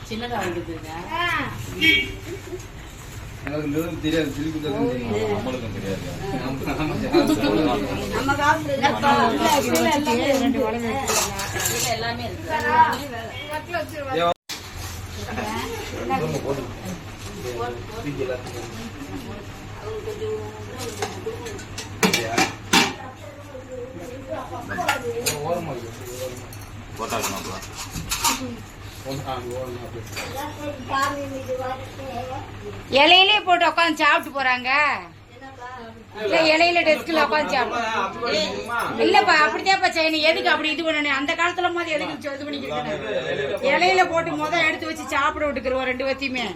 சின்னதா தெரியாது எல்லாமே இலையிலே போட்டு உட்காந்து சாப்பிட்டு போறாங்க. இல்ல இலையில டெஸ்க்ல உட்காந்து சாப்பிட்டு இல்லப்பா அப்படித்தான்ப்பா செய்யணும். எதுக்கு அப்படி இது பண்ணணும்? அந்த காலத்துல மாதிரி எதுக்கு இது பண்ணிக்கிறேன்? இலையில போட்டு எடுத்து வச்சு சாப்பிட விட்டுக்கிறோம் ரெண்டு வத்தியுமே.